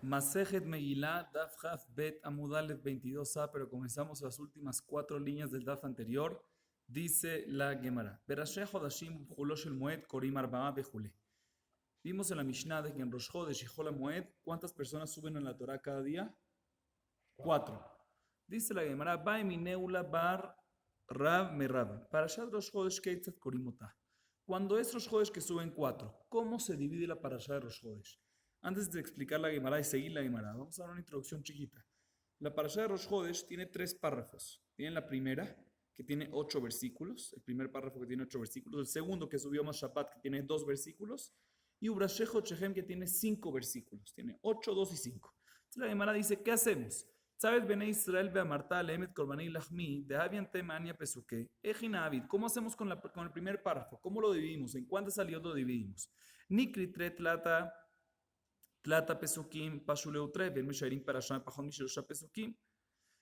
Masejet Megillah, Daf Haf Bet Amudalev 22a, pero comenzamos las últimas 4 líneas del Daf anterior. Dice la Gemara: Berasheh Hodashim Julosh el Moed Korim Arba'a Bejule. Vimos en la Mishnah de que en Rosh Hodesh y Hol Moed, ¿cuántas personas suben en la Torah cada día? 4. Dice la Gemara: Baemi Neula Bar Rab Merab. Parashat Rosh Hodesh Keitzat Korimotah. Cuando es Rosh Hodesh que suben 4, ¿cómo se divide la parashá de Rosh Hodesh? Antes de explicar la Gemara y seguir la Gemara, vamos a dar una introducción chiquita. La parashá de Rosh Hodesh tiene 3 párrafos. Tiene la primera, que tiene 8 versículos. El primer párrafo que tiene 8 versículos. El segundo, que subió más Shabbat, que tiene 2 versículos. Y Ubrasheh Hotchem, que tiene 5 versículos. Tiene 8, 2 y 5. Entonces la Gemara dice, ¿qué hacemos? ¿Sabes? Bene Israel beamarta lemet korbaní lachmi de avian temania pesuke ejina avid. ¿Cómo hacemos con el primer párrafo? ¿Cómo lo dividimos? ¿En cuántas salidas lo dividimos? Nikri tre tlata pesukim pashuleutre ben mesharim parasha pachon mishelosha pesukim.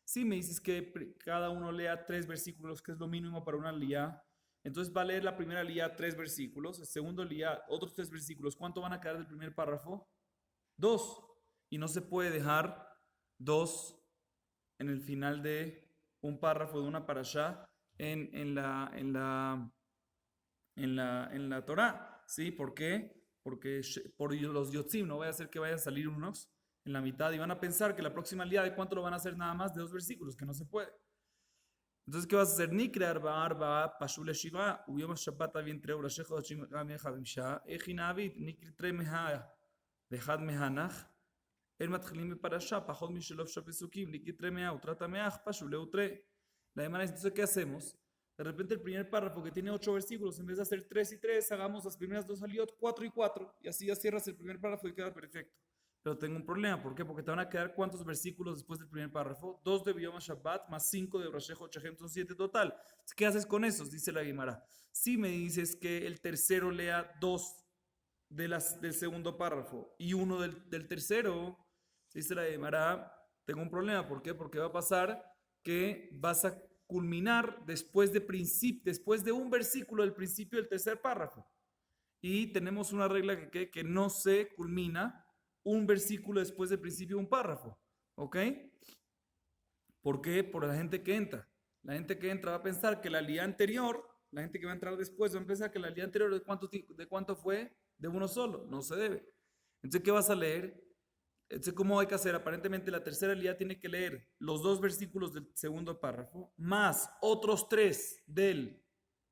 Si me dices que cada uno lea 3 versículos, que es lo mínimo para una lía, entonces va a leer la primera lía 3 versículos, el segundo lía otros 3 versículos. ¿Cuánto van a quedar del primer párrafo? 2. Y no se puede dejar 2 en el final de un párrafo de una parashá en la Torah. ¿Sí? ¿Por qué? Porque por los yotzim no vaya a ser que vayan a salir unos en la mitad y van a pensar que la próxima lía de cuánto lo van a hacer nada más de 2 versículos, que no se puede. Entonces, ¿qué vas a hacer? Nikre arba pashule shiva uyom shabbat avin tre urashecho hachim gamecha bimsha echina avid nikre tre meha dejad mehanach el matchilim parasha pachot mishelov shapesukim nikre tre meha utrata meach pashule utre. La demanda es, entonces, ¿qué hacemos? De repente el primer párrafo que tiene 8 versículos, en vez de hacer 3 y 3, hagamos las primeras 2 saliot 4 y 4, y así ya cierras el primer párrafo y queda perfecto. Pero tengo un problema, ¿por qué? Porque te van a quedar ¿cuántos versículos después del primer párrafo? 2 de Biyom Shabbat más 5 de Rosh Hashanah, son 7 total. ¿Qué haces con esos? Dice la Gemara. Si me dices que el tercero lea 2 del segundo párrafo y 1 del tercero, dice la Gemara, tengo un problema, ¿por qué? Porque va a pasar que vas a culminar después de un versículo del principio del tercer párrafo. Y tenemos una regla que no se culmina un versículo después del principio de un párrafo. ¿Ok? ¿Por qué? Por la gente que entra. La gente que entra va a pensar que la lía anterior, la gente que va a entrar después va a pensar que la lía anterior de cuánto fue, de uno solo. No se debe. Entonces, ¿qué vas a leer? Entonces, ¿cómo hay que hacer? Aparentemente la tercera lía tiene que leer los 2 versículos del segundo párrafo, más otros 3 del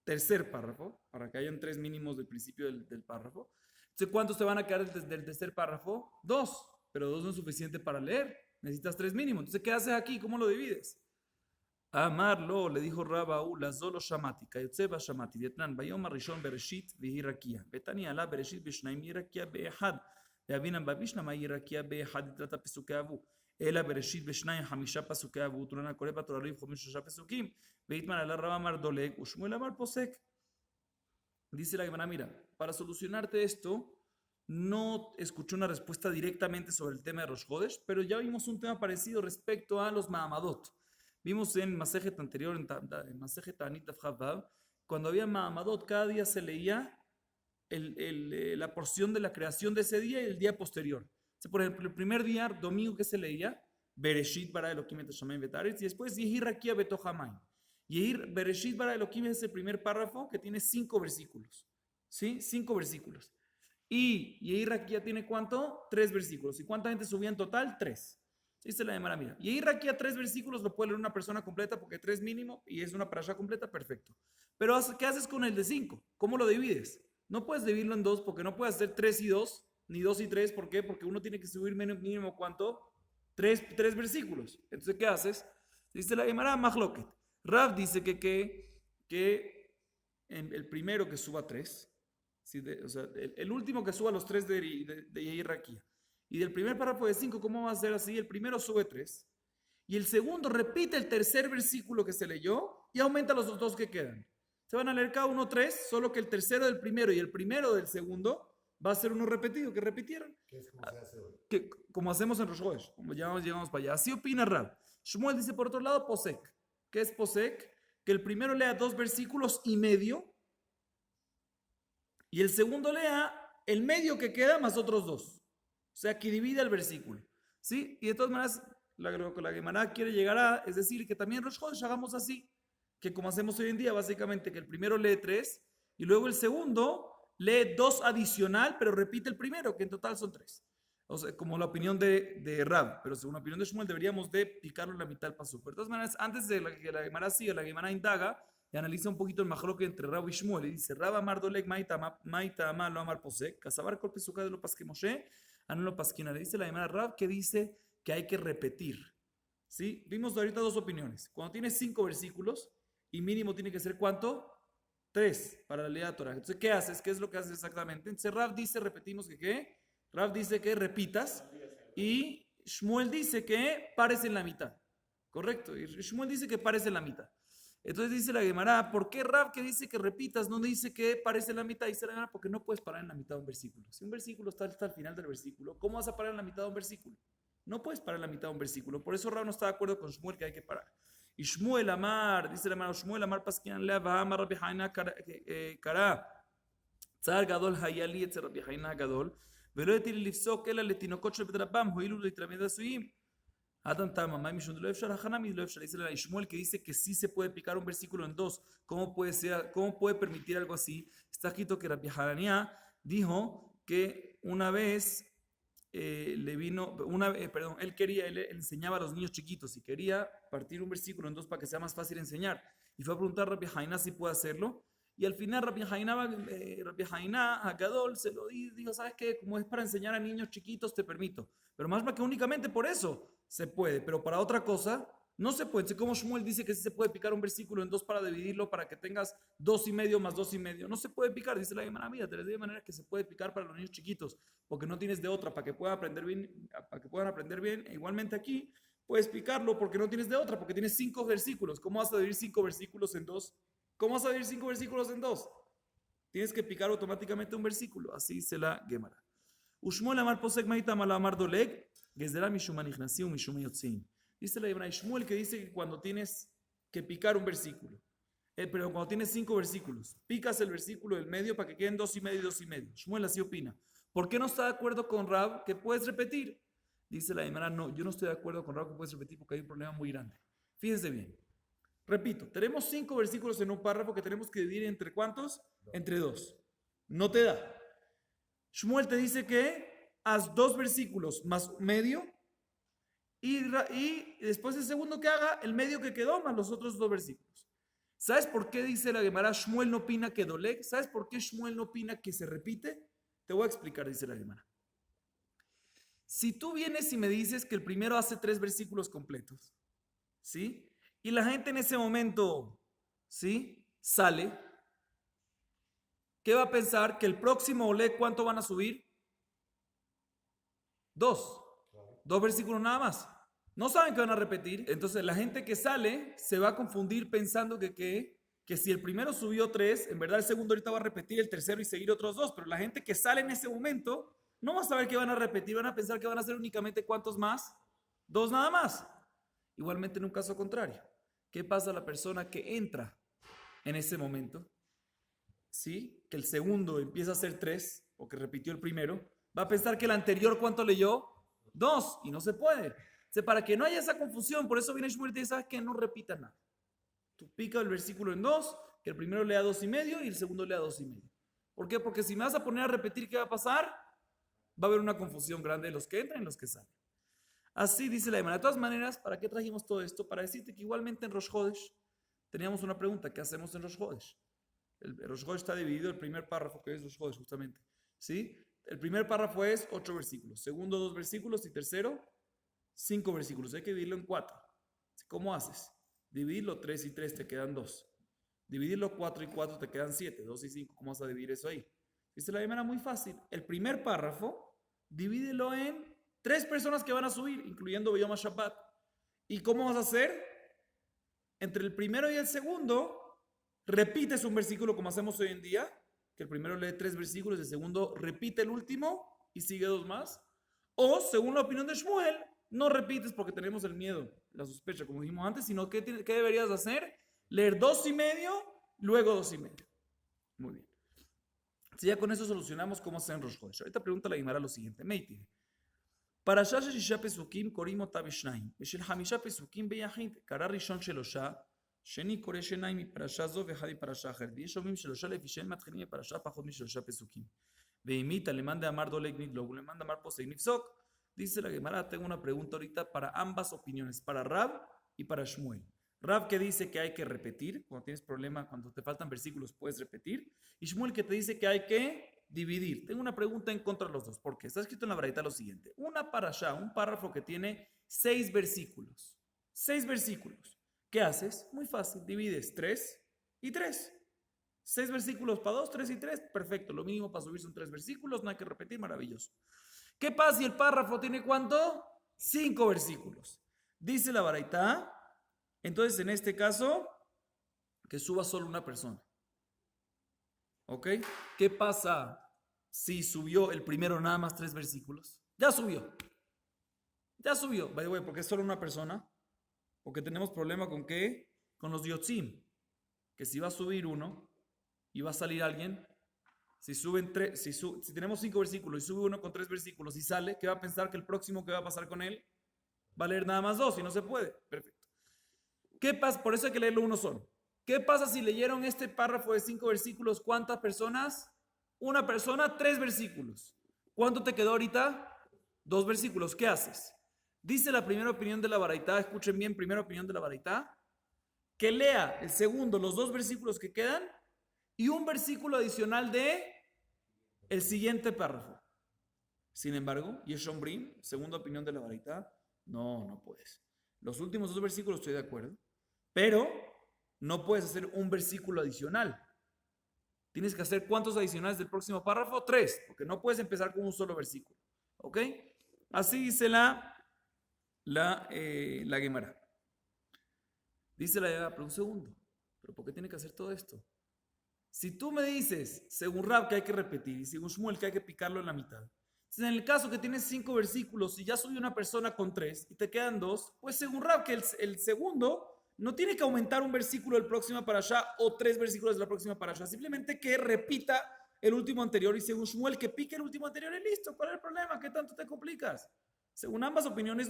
tercer párrafo, para que hayan 3 mínimos del principio del párrafo. Entonces, ¿cuántos te van a quedar del tercer párrafo? 2, pero 2 no es suficiente para leer, necesitas 3 mínimos. Entonces, ¿qué haces aquí? ¿Cómo lo divides? Amarlo, le dijo Rabaú, la zolo shamati, kayotzeba shamati, vietnam, bayom arishon bereshit vihirakia, betania la bereshit bishnaim hirakia beehad. להבינה בבישנה מה ירקיע באחד יתרת הפסוקי אבו אלא בראשית בשניים 5 פסוקי אבו תורנה קורא בתורה 5 פסוקים ויתמן על הרב אמר דולג ושמואל אמר פוסק. Dice la Gemara, mira, para solucionarte esto no escuché una respuesta directamente sobre el tema de Rosh Hodesh, pero ya vimos un tema parecido respecto a los Mahamadot. Vimos en Masejet anterior, en Masejet Anit Avchavav, cuando había Mahamadot, cada día se leía la porción de la creación de ese día y el día posterior. Entonces, por ejemplo, el primer día, domingo, que se leía, Bereshit bara Elohim et Hashamayim vetaretz, y después Yehir Rakia betohamayim. Yehir Bereshit bara Elohim es el primer párrafo que tiene 5 versículos. ¿Sí? 5 versículos. Y Yehir Rakia tiene ¿cuánto? 3 versículos. ¿Y cuánta gente subía en total? 3. Dice la Gemara, mira, Yehir Rakia 3 versículos lo puede leer una persona completa porque 3 mínimo y es una parashá completa, perfecto. Pero ¿qué haces con el de 5? ¿Cómo lo divides? No puedes dividirlo en 2 porque no puedes hacer 3 y 2, ni 2 y 3. ¿Por qué? Porque uno tiene que subir mínimo ¿cuánto? 3 versículos. Entonces, ¿qué haces? Dice la Gemara Mahloket. Rav dice que el primero que suba 3, ¿sí? O sea, el último que suba los 3 de Yair Rakia. Y del primer párrafo de 5, ¿cómo va a ser así? El primero sube 3. Y el segundo repite el tercer versículo que se leyó y aumenta los otros 2 que quedan. Se van a leer cada uno 3, solo que el tercero del primero y el primero del segundo va a ser uno repetido, que repitieron. ¿Qué es como se hace hoy? Como hacemos en Rosh Hodesh, como ya llegamos para allá. Así opina Rab. Shmuel dice por otro lado posek. ¿Qué es posek? Que el primero lea 2 versículos y medio y el segundo lea el medio que queda más otros 2. O sea, que divide el versículo. ¿Sí? Y de todas maneras, lo que la Gemara quiere llegar a es decir que también Rosh Chodesh hagamos así, que como hacemos hoy en día, básicamente que el primero lee 3 y luego el segundo lee 2 adicional, pero repite el primero, que en total son 3. O sea, como la opinión de Rab, pero según la opinión de Shmuel deberíamos de picarlo en la mitad del paso. Pero de todas maneras, antes de que la Gemara siga, la Gemara indaga y analiza un poquito el majloque entre Rab y Shmuel. Y dice, Rab amar dolek maita amar lo amar posek, casabar golpe su de lo pasque Moshe, no lo pasquina. Le dice la Gemara Rab que dice que hay que repetir. ¿Sí? Vimos ahorita dos opiniones. Cuando tienes 5 versículos y mínimo tiene que ser ¿cuánto? 3 para la ley de Torah. Entonces, ¿qué haces? ¿Qué es lo que haces exactamente? Entonces, Rab dice, repetimos que ¿qué? Rab dice que repitas y Shmuel dice que pares en la mitad. ¿Correcto? Y Shmuel dice que pares en la mitad. Entonces dice la Gemara, ¿por qué Rab que dice que repitas no dice que pares en la mitad? Dice la Gemara, porque no puedes parar en la mitad de un versículo. Si un versículo está hasta el final del versículo, ¿cómo vas a parar en la mitad de un versículo? No puedes parar en la mitad de un versículo. Por eso Rab no está de acuerdo con Shmuel que hay que parar. Y Shmuel Amar, dice la Gemara, Shmuel Amar Pasquinan Leva Amar Rabbi Haina Kara. Tzar Gadol Hayali etzer Rabbi Haina Gadol. ולא יטיל לפסוק אלא לתינוקות של בית רבם, הואילו להתלמד עשויים. Adam Tama, Mami Shun, lo efshar, Hanami, lo efshar. Dice la Ishmuel que dice que sí se puede picar un versículo en 2. ¿Cómo puede permitir algo así? Está escrito que Rabbi Hanania dijo que una vez él enseñaba a los niños chiquitos y quería partir un versículo en 2 para que sea más fácil enseñar. Y fue a preguntar a Rabbi Haina si puede hacerlo. Y al final Rabbi Haina a Gadol se lo dijo, ¿sabes qué? Como es para enseñar a niños chiquitos, te permito. Pero más que únicamente por eso se puede, pero para otra cosa no se puede. Como Shmuel dice que sí se puede picar un versículo en 2 para dividirlo, para que tengas 2,5 más 2,5. No se puede picar, dice la Gemara, mira, te les digo de manera que se puede picar para los niños chiquitos, porque no tienes de otra, para que puedan aprender bien. E igualmente aquí puedes picarlo porque no tienes de otra, porque tienes 5 versículos. ¿Cómo vas a dividir 5 versículos en 2? ¿Cómo vas a dividir 5 versículos en 2? Tienes que picar automáticamente un versículo. Así dice la Gemara. Ushmuel amar posek maitam ala amar doleg, gezera mishum anichnasim mishum yotzim. Dice la Gemara Shmuel que dice que cuando tienes que picar un versículo, pero cuando tienes 5 versículos, picas el versículo del medio para que queden 2,5 y 2,5. Shmuel así opina. ¿Por qué no está de acuerdo con Rab que puedes repetir? Dice la Gemara, no, yo no estoy de acuerdo con Rab que puedes repetir porque hay un problema muy grande. Fíjense bien. Repito, tenemos 5 versículos en un párrafo que tenemos que dividir entre ¿cuántos? Entre 2. No te da. Shmuel te dice que haz 2 versículos más medio y después el segundo que haga, el medio que quedó más los otros 2 versículos. ¿Sabes por qué dice la Gemara Shmuel no opina que doleg? ¿Sabes por qué Shmuel no opina que se repite? Te voy a explicar, dice la Gemara. Si tú vienes y me dices que el primero hace 3 versículos completos, ¿sí? Y la gente en ese momento, ¿sí? Sale. ¿Qué va a pensar? Que el próximo Olé, ¿cuánto van a subir? 2. 2 versículos nada más. No saben que van a repetir. Entonces la gente que sale se va a confundir pensando que si el primero subió 3, en verdad el segundo ahorita va a repetir el tercero y seguir otros 2. Pero la gente que sale en ese momento no va a saber que van a repetir. Van a pensar que van a hacer únicamente ¿cuántos más? 2 nada más. Igualmente en un caso contrario. ¿Qué pasa a la persona que entra en ese momento? ¿Sí? Que el segundo empieza a ser 3, o que repitió el primero, va a pensar que el anterior, ¿cuánto leyó? 2, y no se puede. O sea, para que no haya esa confusión, por eso viene Shmuel y dice, ¿sabes qué? No repita nada. Tú pica el versículo en 2, que el primero lea 2,5 y el segundo lea 2,5. ¿Por qué? Porque si me vas a poner a repetir, ¿qué va a pasar? Va a haber una confusión grande de los que entran y los que salen. Así dice la Gemara. De todas maneras, ¿para qué trajimos todo esto? Para decirte que igualmente en Rosh Chodesh teníamos una pregunta. ¿Qué hacemos en Rosh Chodesh? El Rosh Chodesh está dividido, el primer párrafo que es Rosh Chodesh justamente. ¿Sí? El primer párrafo es 8 versículos. Segundo, 2 versículos. Y tercero, 5 versículos. Hay que dividirlo en 4. ¿Cómo haces? Dividirlo 3 y 3 te quedan 2. Dividirlo 4 y 4 te quedan 7. 2 y 5. ¿Cómo vas a dividir eso ahí? Dice la Gemara muy fácil. El primer párrafo, divídelo en 3 personas que van a subir, incluyendo Yom HaShabbat. ¿Y cómo vas a hacer? Entre el primero y el segundo, repites un versículo como hacemos hoy en día, que el primero lee 3 versículos, el segundo repite el último y sigue 2 más. O, según la opinión de Shmuel, no repites porque tenemos el miedo, la sospecha, como dijimos antes, sino ¿qué deberías hacer? Leer 2,5, luego 2,5. Muy bien. Si ya con eso solucionamos cómo hacer en Rosh Chodesh. Ahorita pregunta la Gemara lo siguiente. Meiti. פרשה של 6 פסוקים קוראים אותה בשניים, ושל 5 פסוקים ביחיד. קרא ראשון שלושה, שני קורא שניים מפרשה זו ואחד מפרשה אחרת. ויש אומרים שלושה לפי שאין מתחילים מפרשה פחות משלושה פסוקים. ואימית, למאן דאמר דולג נדלוג, ולמאן דאמר פוסק נפסוק. Dice la Gemara, tengo una pregunta ahorita para ambas opiniones, para Rab y para Shmuel. Rab que dice que hay que repetir, cuando tienes problema, cuando te faltan versículos puedes repetir, y Shmuel que te dice que hay que dividir. Tengo una pregunta en contra de los dos, porque está escrito en la Baraita lo siguiente: una parashá, un párrafo que tiene 6 versículos. 6 versículos. ¿Qué haces? Muy fácil, divides 3 y 3. 6 versículos para 2, 3 y 3, perfecto. Lo mínimo para subir son 3 versículos, no hay que repetir, maravilloso. ¿Qué pasa si el párrafo tiene cuánto? 5 versículos. Dice la Baraita, entonces en este caso, que suba solo una persona. ¿Ok? ¿Qué pasa si subió el primero nada más 3 versículos? Ya subió. Ya subió. By the way, porque es solo una persona. Porque tenemos problema con qué? Con los yotzim. Que si va a subir uno y va a salir alguien, si tenemos 5 versículos y sube uno con 3 versículos y sale, ¿qué va a pensar que el próximo que va a pasar con él va a leer nada más 2 y no se puede? Perfecto. ¿Qué pasa? Por eso hay que leerlo uno solo. ¿Qué pasa si leyeron este párrafo de 5 versículos? ¿Cuántas personas? Una persona, 3 versículos. ¿Cuánto te quedó ahorita? 2 versículos. ¿Qué haces? Dice la primera opinión de la Baraita, escuchen bien, primera opinión de la Baraita, que lea el segundo, los 2 versículos que quedan y un versículo adicional de el siguiente párrafo. Sin embargo, Yeshombrim, segunda opinión de la Baraita, no puedes. Los últimos 2 versículos estoy de acuerdo, pero no puedes hacer un versículo adicional. Tienes que hacer ¿cuántos adicionales del próximo párrafo? 3, porque no puedes empezar con un solo versículo. ¿Ok? Así dice la Gemara. Dice la Gemara, pero un segundo, ¿pero por qué tiene que hacer todo esto? Si tú me dices, según Rab, que hay que repetir, y según Shmuel, que hay que picarlo en la mitad, en el caso que tienes 5 versículos y ya subió una persona con 3 y te quedan 2, pues según Rab, que el segundo no tiene que aumentar un versículo del próximo parashá o 3 versículos de la próxima parashá, simplemente que repita el último anterior, y según Shmuel, que pique el último anterior y listo. ¿Cuál es el problema? ¿Qué tanto te complicas? Según ambas opiniones,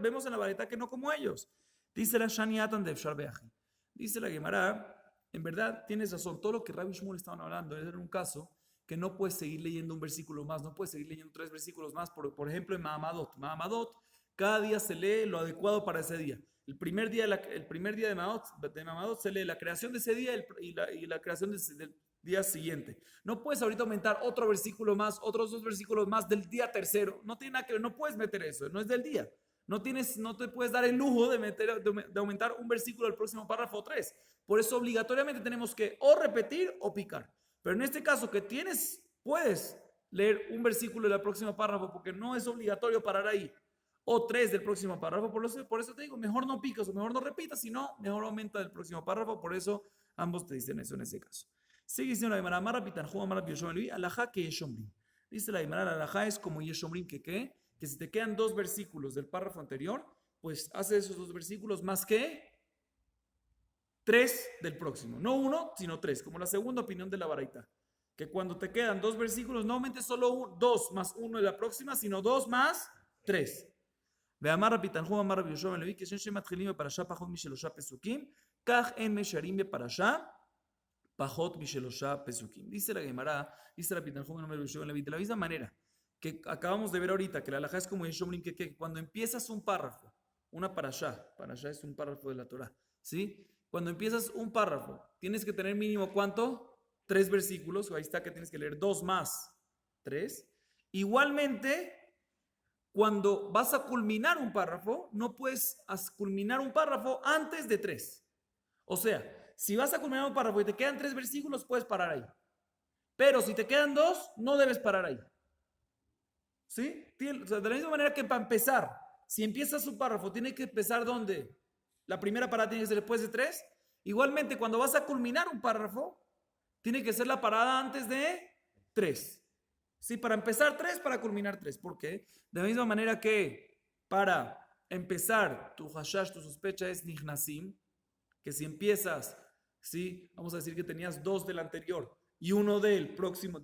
vemos en la Baraita que no como ellos. Dice la Shaniatan de Efshar Beaji. Dice la Gemara, en verdad tienes razón, todo lo que Rabbi y Shmuel estaban hablando era un caso que no puedes seguir leyendo un versículo más, no puedes seguir leyendo 3 versículos más. Por ejemplo, en Mahamadot. Mahamadot, cada día se lee lo adecuado para ese día. El primer día de Mahamadot se lee la creación de ese día y la creación del día siguiente. No puedes ahorita aumentar otro versículo más, otros 2 versículos más del día tercero. No tiene nada que ver, no puedes meter eso, no es del día. No te puedes dar el lujo de aumentar un versículo del próximo párrafo 3. Por eso obligatoriamente tenemos que o repetir o picar. Pero en este caso que puedes leer un versículo del próximo párrafo porque no es obligatorio parar ahí. O 3 del próximo párrafo. Por eso te digo, mejor no picas o mejor no repitas, sino mejor aumenta del próximo párrafo. Por eso ambos te dicen eso en ese caso. Sigue diciendo la Gemara, Amar Pitanjú, Amar Yeshomrim, alajá que Yeshomrim. Dice la Gemara, la alajá es como Yeshomrim que si te quedan 2 versículos del párrafo anterior, pues hace esos 2 versículos más que 3 del próximo. No 1, sino 3, como la segunda opinión de la Baraita. Que cuando te quedan 2 versículos, no aumentes solo 2 más 1 de la próxima, sino 2 más 3. ואמר רבי תנחום אמר רבי יהושע בן לוי כשם שמתחילים בפרשה פחות משלושה פסוקים, כך אין משארים בפרשה פחות משלושה פסוקים. Dice la Gemara, dice Rabbi Tanjum en nombre de Yeshua ben Levi, de la misma manera que acabamos de ver ahorita, que la halajá es como Yeshomrim, que cuando empiezas un párrafo, una parashá es un párrafo de la Torah, ¿sí? Cuando empiezas un párrafo, tienes que tener mínimo ¿cuánto? 3 versículos, ahí está que tienes que leer 2 más 3. Igualmente, cuando vas a culminar un párrafo, no puedes culminar un párrafo antes de 3. O sea, si vas a culminar un párrafo y te quedan 3 versículos, puedes parar ahí. Pero si te quedan 2, no debes parar ahí. ¿Sí? O sea, de la misma manera que para empezar, si empiezas un párrafo, tiene que empezar ¿dónde? La primera parada tiene que ser después de 3. Igualmente, cuando vas a culminar un párrafo, tiene que ser la parada antes de 3. Sí, para empezar 3, para culminar 3. ¿Por qué? De la misma manera que para empezar tu hashash, tu sospecha es nichnasim, que si empiezas, ¿sí? Vamos a decir que tenías 2 del anterior y uno del próximo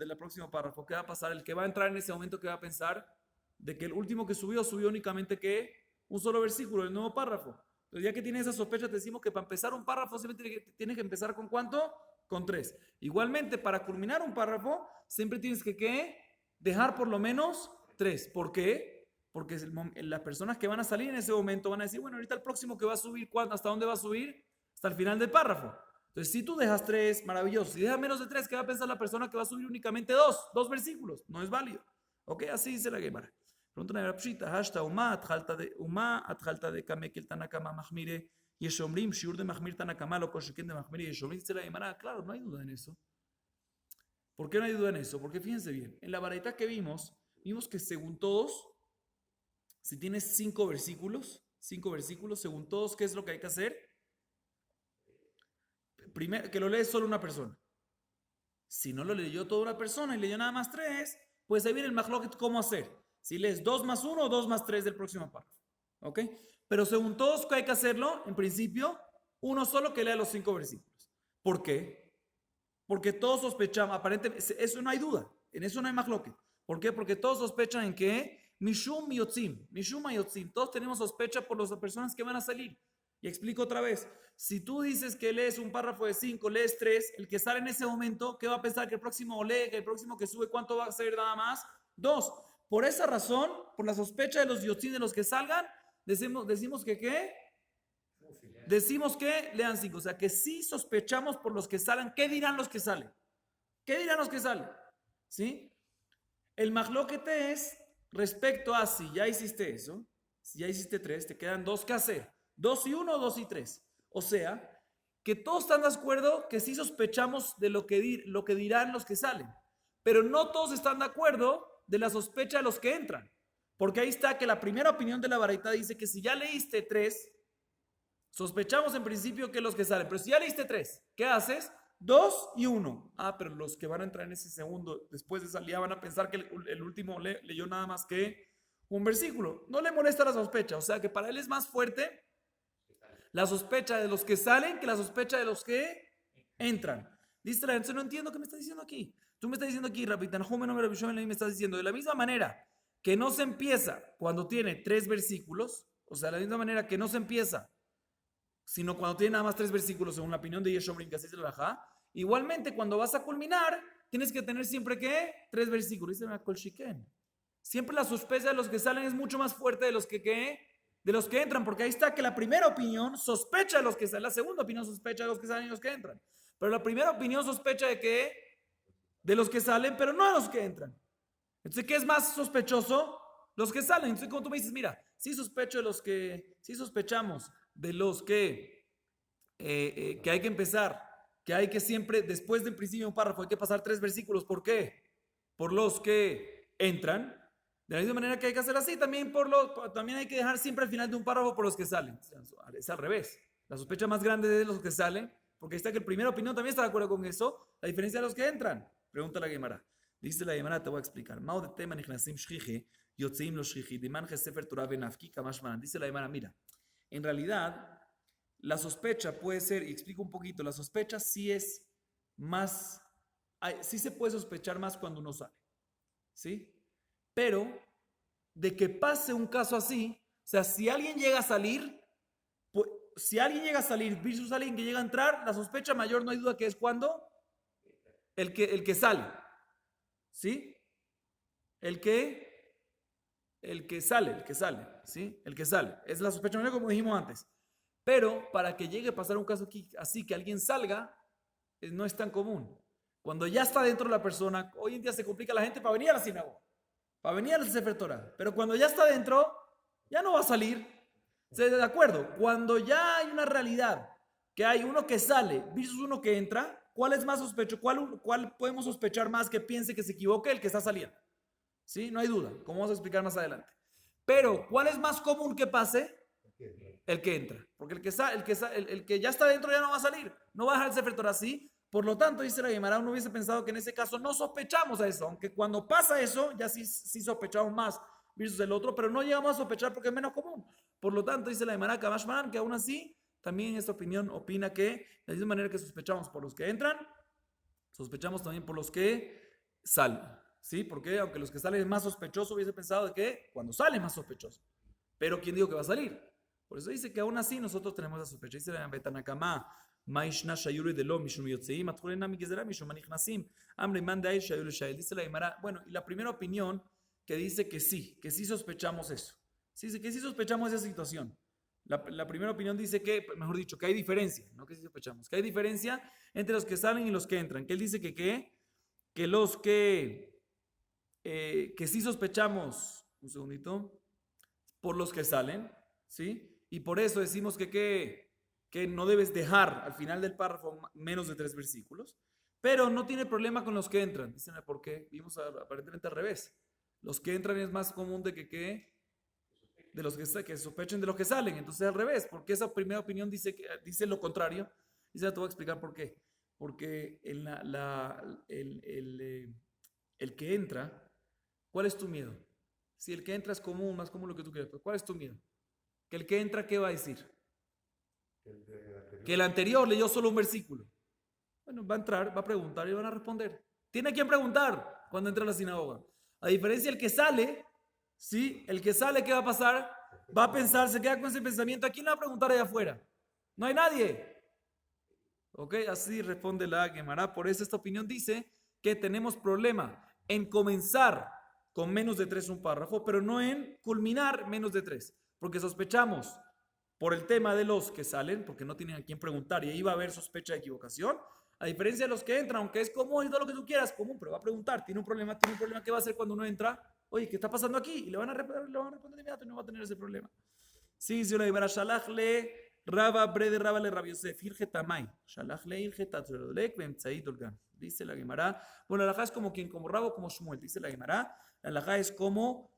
párrafo, ¿qué va a pasar? El que va a entrar en ese momento, ¿qué va a pensar? de que el último que subió únicamente que un solo versículo, el nuevo párrafo. Entonces, ya que tiene esa sospecha, te decimos que para empezar un párrafo siempre tienes que empezar ¿con cuánto? Con 3. Igualmente, para culminar un párrafo, siempre tienes que ¿qué? Dejar por lo menos 3. ¿Por qué? Porque las personas que van a salir en ese momento van a decir, bueno, ahorita el próximo que va a subir, ¿hasta dónde va a subir? Hasta el final del párrafo. Entonces, si tú dejas 3, maravilloso. Si dejas menos de 3, ¿qué va a pensar la persona que va a subir únicamente 2 versículos? No es válido. ¿Ok? Así dice la Gemara. Pregunta una pshita, hashta uma atjalta de kamekel tanakama mahmire yeshomrim shiur de mahmir tanakama lo koshiken de mahmire yeshomrim. Dice la Gemara, claro, no hay duda en eso. ¿Por qué no hay duda en eso? Porque fíjense bien, en la baraita que vimos que según todos, si tienes 5 versículos, según todos, ¿qué es lo que hay que hacer? Primero, que lo lee solo una persona. Si no lo leyó toda una persona y leyó nada más 3, pues ahí viene el mahloket cómo hacer. Si lees 2 más 1 o 2 más 3 del próximo párrafo. ¿Ok? Pero según todos, ¿qué hay que hacerlo? En principio, uno solo que lea los 5 versículos. ¿Por qué? Porque todos sospechamos, aparentemente, eso no hay duda, en eso no hay mahloket. ¿Por qué? Porque todos sospechan en que Mishum Yotzim, todos tenemos sospecha por las personas que van a salir. Y explico otra vez, si tú dices que lees un párrafo de 5, lees 3, el que sale en ese momento, ¿qué va a pensar? Que el próximo lee, que el próximo que sube, ¿cuánto va a ser nada más? 2. Por esa razón, por la sospecha de los yotzim de los que salgan, decimos que ¿qué? Decimos que lean 5. O sea, que sí sospechamos por los que salgan. ¿Qué dirán los que salen? ¿Qué dirán los que salen? ¿Sí? El mahloquete es respecto a si ya hiciste eso, si ya hiciste 3, te quedan 2 que hacer. 2 y 1 o 2 y 3. O sea, que todos están de acuerdo que sí sospechamos de lo que dirán los que salen. Pero no todos están de acuerdo de la sospecha de los que entran. Porque ahí está que la primera opinión de la baraita dice que si ya leíste 3, sospechamos en principio que los que salen. Pero si ya leíste 3, ¿qué haces? 2 y 1. Ah, pero los que van a entrar en ese segundo, después de salir, van a pensar que el último leyó nada más que un versículo. No le molesta la sospecha. O sea que para él es más fuerte la sospecha de los que salen que la sospecha de los que entran. Dice, entonces no entiendo qué me estás diciendo aquí. Tú me estás diciendo aquí, Rapitan, me estás diciendo de la misma manera que no se empieza cuando tiene 3 versículos, o sea, de la misma manera que no se empieza, sino cuando tiene nada más 3 versículos, según la opinión de Yeshomrim, que así se lo baja. Igualmente, cuando vas a culminar, tienes que tener siempre ¿qué? 3 versículos. Dice Kolshiken. Siempre la sospecha de los que salen es mucho más fuerte de los que ¿qué? De los que entran, porque ahí está que la primera opinión sospecha de los que salen, la segunda opinión sospecha de los que salen y los que entran. Pero la primera opinión sospecha de que de los que salen, pero no de los que entran. Entonces, ¿qué es más sospechoso? Los que salen. Entonces, como tú me dices, mira, sí sospechamos de los que hay que empezar, que hay que siempre, después del principio de un párrafo, hay que pasar 3 versículos. ¿Por qué? Por los que entran. De la misma manera que hay que hacer así, también hay que dejar siempre al final de un párrafo por los que salen. Es al revés. La sospecha más grande de los que salen, porque está que el primera opinión también está de acuerdo con eso, la diferencia de los que entran. Pregunta la Gemara. Dice la Gemara, te voy a explicar. Dice la Gemara, mira, en realidad, la sospecha puede ser, y explico un poquito, la sospecha sí es más, sí se puede sospechar más cuando uno sale. ¿Sí? Pero de que pase un caso así, o sea, si alguien llega a salir, versus alguien que llega a entrar, la sospecha mayor no hay duda que es cuando el que sale. ¿Sí? El que sale, ¿sí? El que sale. Es la sospecha mayor como dijimos antes. Pero para que llegue a pasar un caso aquí, así que alguien salga, no es tan común. Cuando ya está dentro la persona, hoy en día se complica la gente para venir a la sinagoga, para venir al Sefer Torah. Pero cuando ya está dentro, ya no va a salir. ¿De acuerdo? Cuando ya hay una realidad, que hay uno que sale versus uno que entra, ¿cuál es más sospechoso? ¿Cuál podemos sospechar más que piense que se equivoque el que está saliendo? ¿Sí? No hay duda, como vamos a explicar más adelante. Pero, ¿cuál es más común que pase? El que entra. Porque el que ya está dentro ya no va a salir. No va a dejar el Sefer Torah así. Por lo tanto, dice la Gemara, uno hubiese pensado que en ese caso no sospechamos a eso. Aunque cuando pasa eso, ya sí sospechamos más versus el otro, pero no llegamos a sospechar porque es menos común. Por lo tanto, dice la Gemara Kamashman, que aún así, también esta opinión opina que de la misma manera que sospechamos por los que entran, sospechamos también por los que salen. ¿Sí? Porque aunque los que salen es más sospechoso, hubiese pensado de que cuando sale es más sospechoso. Pero ¿quién dijo que va a salir? Por eso dice que aún así nosotros tenemos la sospecha. Dice la Betanakama, Maishna Shayuri de lo Mishum Yotzeim, Atjulena Migezera Mishum Manichnasim, Amre Manda El Shayuri Shayel. Dice la Gemara, bueno, y la primera opinión que dice que sí sospechamos eso. Sí, dice que sí sospechamos esa situación. La primera opinión dice que, mejor dicho, que hay diferencia, no que sí sospechamos, que hay diferencia entre los que salen y los que entran. Que él dice que los que sí sospechamos, un segundito, por los que salen, ¿sí? Y por eso decimos que no debes dejar al final del párrafo menos de 3 versículos, pero no tiene problema con los que entran. Dicen, ¿por qué? Vimos aparentemente al revés. Los que entran es más común de de los que sospechen de los que salen. Entonces al revés, porque esa primera opinión dice lo contrario. Dice, te voy a explicar por qué. Porque el que entra, ¿cuál es tu miedo? Si el que entra es común, más común lo que tú quieres, ¿cuál es tu miedo? Que el que entra, ¿qué va a decir? Que el anterior leyó solo un versículo. Bueno, va a entrar, va a preguntar y van a responder. Tiene quien preguntar cuando entra a la sinagoga. A diferencia del que sale, ¿sí? El que sale, ¿qué va a pasar? Va a pensar, se queda con ese pensamiento. ¿A quién le va a preguntar allá afuera? No hay nadie. ¿Ok? Así responde la Gemara. Por eso esta opinión dice que tenemos problema en comenzar con menos de 3 un párrafo, pero no en culminar menos de 3. Porque sospechamos por el tema de los que salen, porque no tienen a quién preguntar y ahí va a haber sospecha de equivocación. A diferencia de los que entran, aunque es común y todo lo que tú quieras, común, pero va a preguntar, tiene un problema, ¿qué va a hacer cuando uno entra? Oye, ¿qué está pasando aquí? Y le van a responder de inmediato y no va a tener ese problema. Sí, si una Gemara, Shalachle, Raba, Brede, Raba, le Rabbi Yosef, Irge Tamay, Shalachle, Irge Tatzolek, Bemtzai Dolgan. Dice la Gemara, bueno, la Alajá es como quien, como Rabo, como Shmuel. Dice la Gemara, la Alajá es como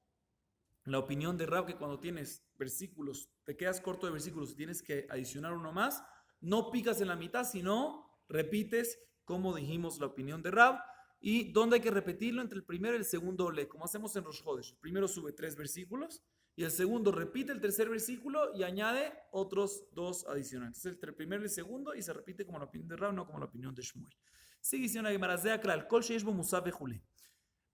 la opinión de Rab, que cuando tienes versículos, te quedas corto de versículos y tienes que adicionar uno más, no picas en la mitad, sino repites, como dijimos, la opinión de Rab. ¿Y dónde hay que repetirlo? Entre el primero y el segundo le, como hacemos en Rosh Hodesh. El primero sube 3 versículos y el segundo repite el tercer versículo y añade otros 2 adicionales. Entonces, entre el primero y el segundo, y se repite como la opinión de Rab, no como la opinión de Shmuel. Sigue diciendo la Gemara, Zea Kral, Kol Sheish Bo Musaf Vejule.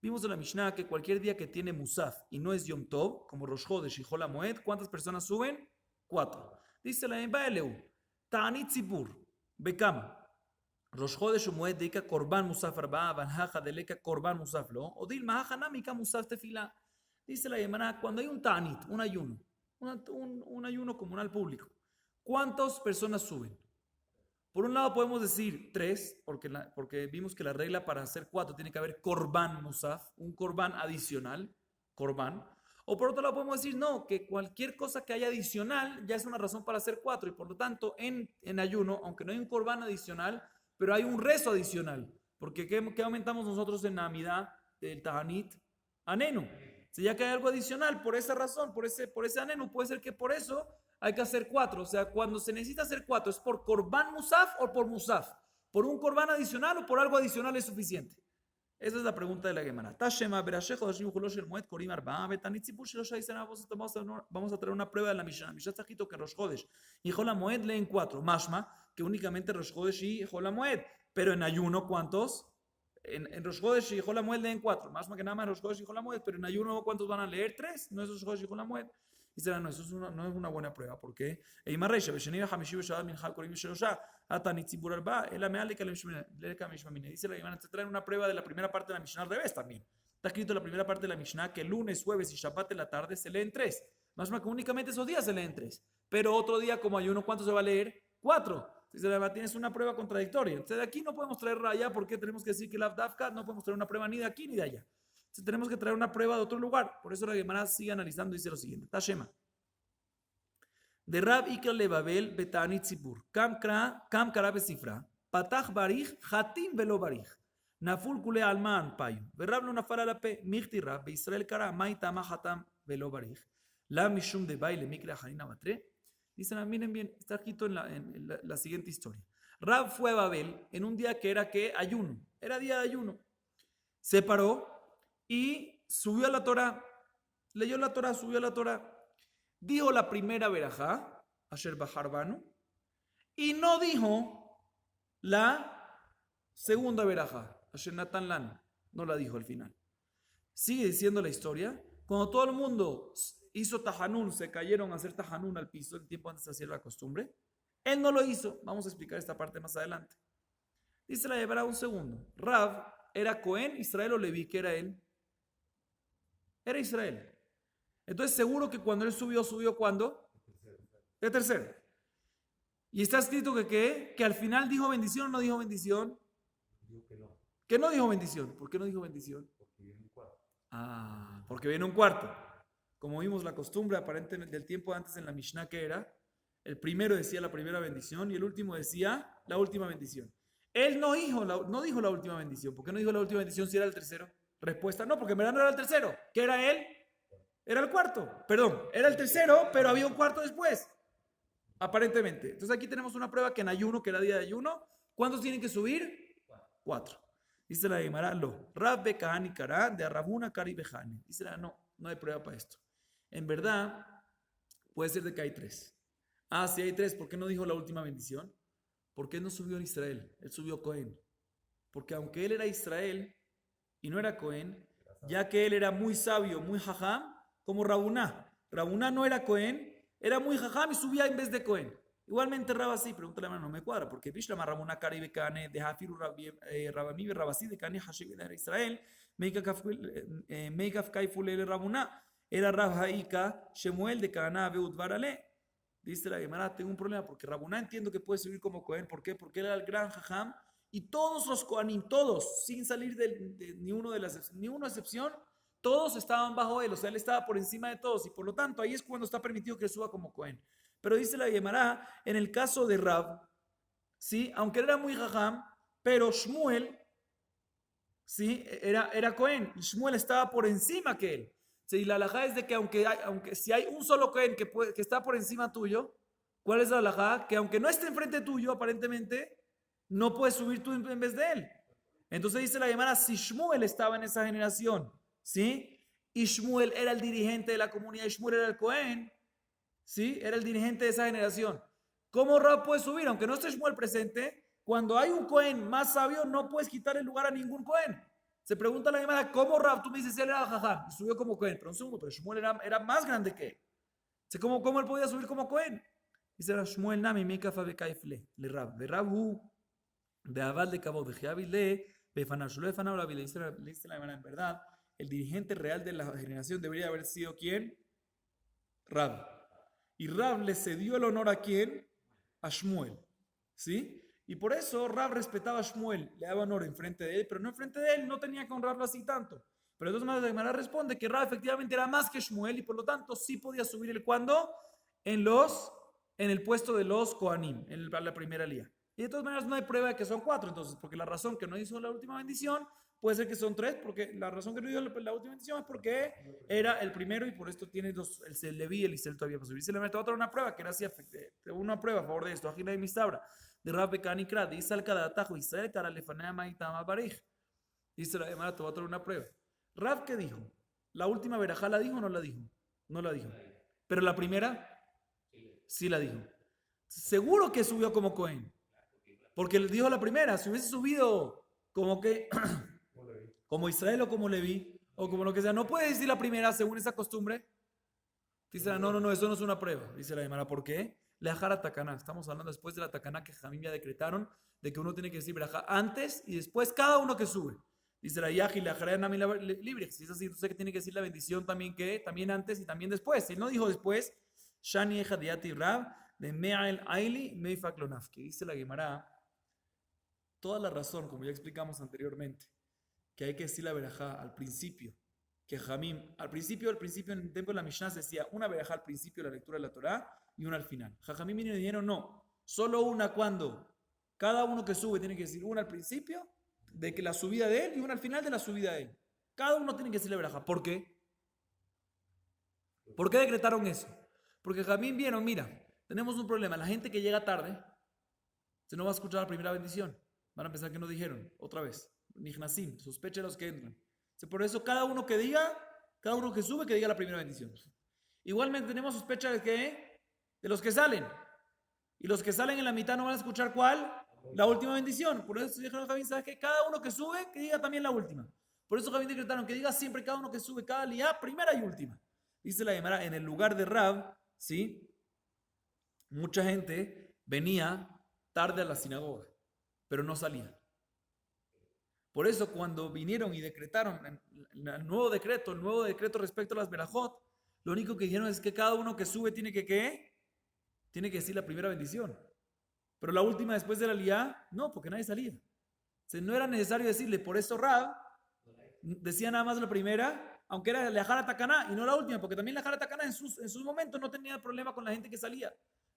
Vimos en la Mishnah que cualquier día que tiene Musaf y no es Yom Tov, como Rosh Chodesh y Hol HaMoed, ¿cuántas personas suben? 4. Dice la Baeleu, Ta'anit Tzibur, Bekam, Rosh Chodesh Moed deika Korban Musaf Arba, Banhaja deleka Korban Musaf lo, o Dilma Hanamika Musaf Tefila. Dice la Gemara, cuando hay un Ta'anit, un ayuno, un ayuno comunal público, ¿cuántas personas suben? Por un lado podemos decir 3, porque vimos que la regla para hacer 4 tiene que haber korban musaf, un korban adicional, korban. O por otro lado podemos decir no, que cualquier cosa que haya adicional ya es una razón para hacer 4 y por lo tanto en ayuno, aunque no hay un korban adicional, pero hay un rezo adicional. Porque ¿qué aumentamos nosotros en la amidad del tahanit? Anenu. Si ya que hay algo adicional, por esa razón, por ese anenu, puede ser que por eso hay que hacer 4. O sea, cuando se necesita hacer 4, ¿es por korban musaf o por musaf? ¿Por un korban adicional o por algo adicional es suficiente? Esa es la pregunta de la Gemara. Vamos a traer una prueba de la Mishnah. Mishnah está escrito que Rosh Chodesh y Hol HaMoed leen 4. Mashma, que únicamente Rosh Chodesh y Hol HaMoed. Pero en ayuno, ¿cuántos? En Rosh Chodesh y Hol HaMoed leen 4. Mashma que nada más Rosh Chodesh y Hol HaMoed. Pero en ayuno, ¿cuántos van a leer? 3. No es Rosh Chodesh y Hol HaMoed. Y será, no, eso no es una buena prueba. ¿Por qué? Dice la Gemara, te traen una prueba de la primera parte de la Mishnah al revés también. Está escrito en la primera parte de la Mishnah que lunes, jueves y Shabbat en la tarde se leen 3. Más que únicamente esos días se leen 3. Pero otro día como ayuno, ¿cuánto se va a leer? 4. Dice la Gemara, tienes una prueba contradictoria. Entonces de aquí no podemos traer raya porque tenemos que decir que la Dafka no podemos traer una prueba ni de aquí ni de allá. Entonces tenemos que traer una prueba de otro lugar. Por eso la Gemara sigue analizando y dice lo siguiente. Tashema. De Rab Iker Lebabel Betani Tzibur. Kam kara besifra. Patach barich, hatim velo barich. Naful kule alman payu. Verrab no nafal ala pe. Michti rab. Israel kara maitama hatam velo barich. La mishum de baile mikra hanina batre. Dicen, miren bien, está escrito en la siguiente historia. Rab fue a Babel en un día que era ayuno. Era día de ayuno. Se paró y subió a la Torah, leyó la Torah, subió a la Torah, dijo la primera verajá, Asher Baharbanu, y no dijo la segunda verajá, Asher Natan Lan, no la dijo al final. Sigue diciendo la historia. Cuando todo el mundo hizo tajanún, se cayeron a hacer tajanún al piso, el tiempo antes de hacer la costumbre, él no lo hizo. Vamos a explicar esta parte más adelante. Dice la Gemara un segundo. Rav era Cohen, Israel o Leví, ¿qué era él? Era Israel. Entonces seguro que cuando él subió ¿cuándo? De tercero. Y está escrito que ¿qué? Que al final dijo bendición o no dijo bendición. Que no dijo bendición. ¿Por qué no dijo bendición? Porque viene un cuarto. Como vimos la costumbre aparentemente del tiempo antes en la Mishnah que era, el primero decía la primera bendición y el último decía la última bendición. Él no dijo la última bendición. ¿Por qué no dijo la última bendición si era el tercero? Respuesta, no, porque en verdad no era el tercero. ¿Qué era él? Era el cuarto. Perdón, era el tercero, pero había un cuarto después. Aparentemente. Entonces aquí tenemos una prueba que en ayuno, que era día de ayuno, ¿cuántos tienen que subir? 4. Dice la Gemara, lo. Rab Bekahani Kara de Arrabuna Kari Bejani. Dice la, no hay prueba para esto. En verdad, puede ser de que hay 3. Si hay 3, ¿por qué no dijo la última bendición? Porque él no subió en Israel, él subió Cohen. Porque aunque él era Israel y no era Cohen, ya que él era muy sabio, muy jajam, como Rabuná. Rabuná no era Cohen, era muy jajam y subía en vez de Cohen. Igualmente Rab así, pregúntale a no me cuadra, porque Bishlama Rabuná Kari Kane de Hafiru Rabami Rabasi de Kane Hashiv de Israel, Meikaf Kaifulele Rabuná, era Rab Haika Shemuel de Kana Beudvarale. Dice la Gemara, tengo un problema porque Rabuná entiendo que puede subir como Cohen. ¿Por qué? Porque él era el gran jajam y todos los Kohanim, todos, sin salir de ni una excepción, todos estaban bajo él. O sea, él estaba por encima de todos y por lo tanto ahí es cuando está permitido que suba como Cohen. Pero dice la Gemara, en el caso de Rab, ¿sí? Aunque él era muy jajam, pero Shmuel, ¿sí? Era Cohen. Shmuel estaba por encima que él. Sí, la halajá es de que aunque si hay un solo Cohen que está por encima tuyo, ¿cuál es la halajá? Que aunque no esté enfrente tuyo, aparentemente, no puedes subir tú en vez de él. Entonces dice la Gemara, si Shmuel estaba en esa generación, ¿sí? Y Shmuel era el dirigente de la comunidad, y Shmuel era el Cohen, ¿sí? Era el dirigente de esa generación. ¿Cómo Rab puede subir? Aunque no esté Shmuel presente, cuando hay un Cohen más sabio, no puedes quitar el lugar a ningún Cohen. Se pregunta la Gemara, ¿cómo Rab? Tú me dices, él era jajam, subió como Cohen, pero un segundo, pero Shmuel era más grande que él. ¿Cómo él podía subir como Cohen? Dice Shmuel Nami, Mika Fabe Kaifle, le Rab, de Rabu, de Abad de Cabo, de Jeabile, de Fanashule, Fanabla, le dice la Gemara, en verdad, el dirigente real de la generación debería haber sido ¿quién? Rab. Y Rab le cedió el honor a ¿quién? A Shmuel, ¿sí? Y por eso Rab respetaba a Shmuel, le daba honor enfrente de él, pero no enfrente de él, no tenía que honrarlo así tanto. Pero entonces la Gemara responde que Rab efectivamente era más que Shmuel y por lo tanto sí podía subir el cuando en el puesto de los Kohanim, en la primera lía. Y de todas maneras no hay prueba de que son 4, entonces, porque la razón que no hizo la última bendición puede ser que son 3, porque la razón que no hizo la última bendición es porque era el primero y por esto tiene el Leví y el Israel todavía para subir. Se le mete otra una prueba que era así, una prueba a favor de esto. Agina y Mistabra de Rab Bekani Krat, dice al Kadatajo, Israel Kara Lefanea Maitama Barij. Dice la Gemara, te voy a traer una prueba. Rab, ¿qué dijo? ¿La última verajá la dijo o no la dijo? No la dijo. Pero la primera, sí la dijo. Seguro que subió como Cohen. Porque le dijo la primera, si hubiese subido como que, como Israel o como Leví, o como lo que sea, no puede decir la primera según esa costumbre. Dice, no, eso no es una prueba. Dice la Gemara, ¿por qué? Leajara Takaná. Estamos hablando después de la Takaná que Jamim ya decretaron de que uno tiene que decir verajá antes y después cada uno que sube. Dice la Yaji, Leajara Nami libre. Si es así, entonces que tiene que decir la bendición también que también antes y también después. Si él no dijo después, Shani Eja Diati Rab de Me'al Aili Meifak Lonafki. Dice la Gemara, toda la razón, como ya explicamos anteriormente, que hay que decir la verajá al principio. Que Jamim, al principio en el tiempo de la Mishnah se decía una verajá al principio de la lectura de la Torá y una al final. Jajamim vinieron y dijeron no, solo una cuando cada uno que sube tiene que decir una al principio de que la subida de él y una al final de la subida de él. Cada uno tiene que decir la verajá. ¿Por qué? ¿Por qué decretaron eso? Porque Jamim vieron, mira, tenemos un problema, la gente que llega tarde se no va a escuchar la primera bendición. Van a pensar que no dijeron otra vez. Nihnasim, sospecha de los que entran. Por eso cada uno que sube, que diga la primera bendición. Igualmente tenemos sospecha de los que salen. Y los que salen en la mitad no van a escuchar ¿cuál? La última bendición. Por eso dijeron Javín, ¿sabes qué? Cada uno que sube, que diga también la última. Por eso Javín decretaron que diga siempre cada uno que sube cada aliyá, primera y última. Dice la Gemara, en el lugar de Rab, ¿sí? Mucha gente venía tarde a la sinagoga, pero no salía. Por eso cuando vinieron y decretaron el nuevo decreto respecto a las verajot, lo único que dijeron es que cada uno que sube tiene que ¿qué? Tiene que decir la primera bendición. Pero la última después de la aliyá, no, porque nadie salía. O sea, no era necesario decirle, por eso Rab decía nada más la primera, aunque era la Jara Takaná y no la última, porque también la Jara Takaná en sus momentos no tenía problema con la gente que salía.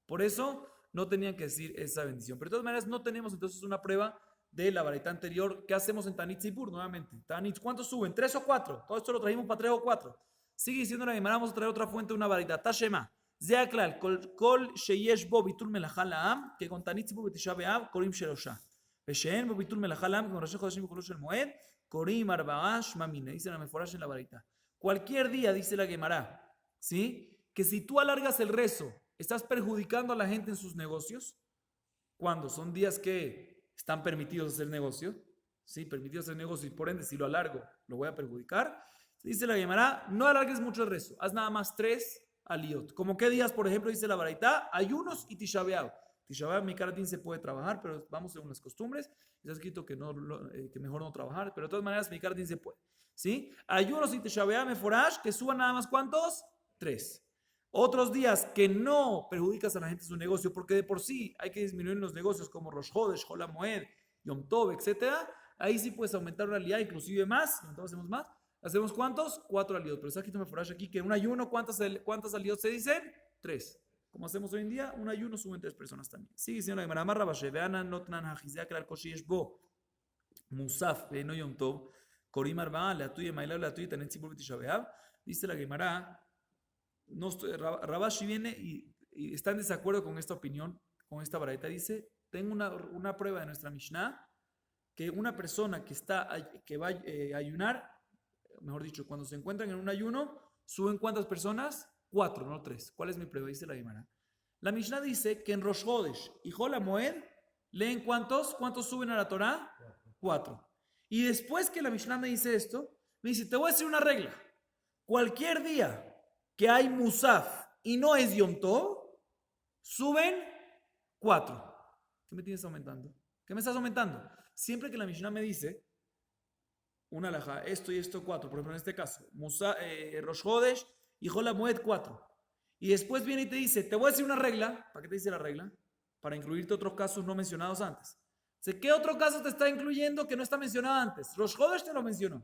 Por eso no tenían que decir esa bendición. Pero de todas maneras no tenemos entonces una prueba de la baraita anterior. ¿Qué hacemos en Tanit Sipur nuevamente? Tanit, ¿cuántos suben? ¿3 o 4? Todo esto lo trajimos para 3 o 4. Sigue diciendo la Gemara, vamos a traer otra fuente de una baraita. Tashema. Zea klal, kol sheyesh bo bitul melachá la'am, que con Tanit Sipur betisha be'av, korim shelosha. Veshen bo bitul melachá la'am, que con Rosh Chodeshim y Cholosh el Moed, korim arba'ash mamine. Dice la Meforash en la baraita. Cualquier día, dice la Gemara, ¿sí? Que si tú alargas el rezo, estás perjudicando a la gente en sus negocios. Cuando son días que están permitidos hacer negocio, ¿sí? Permitidos hacer negocio y por ende, si lo alargo, lo voy a perjudicar. Dice la Gemara, no alargues mucho el rezo, haz nada más 3 aliot. ¿Como qué días, por ejemplo, dice la Baraita? Ayunos y Tisha B'Av. Tisha B'Av, mi caratín se puede trabajar, pero vamos según las costumbres. Está escrito que, que mejor no trabajar, pero de todas maneras, mi caratín se puede. ¿Sí? Ayunos y Tisha B'Av, Meforash, que suban nada más ¿cuántos? 3. Otros días que no perjudicas a la gente en su negocio, porque de por sí hay que disminuir los negocios como Rosh Chodesh, Hol HaMoed, Yom Tov, etc. Ahí sí puedes aumentar una aliyá, inclusive más. Entonces hacemos más. ¿Hacemos cuántos? 4 aliyot. Pero está escrito Meforash aquí que en un ayuno, ¿cuántas aliyot se dicen? 3. Como hacemos hoy en día, un ayuno suben 3 personas también. Sigue diciendo la Gemara, Amar Rabashe, vean notnan hajizea klal koshi yeshbo, musaf ve'eno Yom Tov, korim arba'a le'atuy emailab le'atuy tanet tzibur b'tisha b'av. Dice la Gemara, Rabashi viene y está en desacuerdo con esta opinión, con esta baraita. Dice, tengo una prueba de nuestra Mishnah, que una persona que va a ayunar, mejor dicho, cuando se encuentran en un ayuno, ¿suben cuántas personas? 4, no 3. ¿Cuál es mi prueba? Dice la Gemara. La Mishnah dice que en Rosh Chodesh y Hol HaMoed leen ¿cuántos? ¿Cuántos suben a la Torah? 4. Y después que la Mishnah me dice esto, me dice, te voy a decir una regla. Cualquier día que hay Musaf y no es Yom Tov, suben 4. ¿Qué me tienes aumentando? ¿Qué me estás aumentando? Siempre que la Mishnah me dice una alajá, esto y esto 4, por ejemplo en este caso, Rosh Chodesh y Hol HaMoed 4. Y después viene y te dice, te voy a decir una regla. ¿Para qué te dice la regla? Para incluirte otros casos no mencionados antes. ¿Qué otro caso te está incluyendo que no está mencionado antes? Rosh Chodesh te lo mencionó.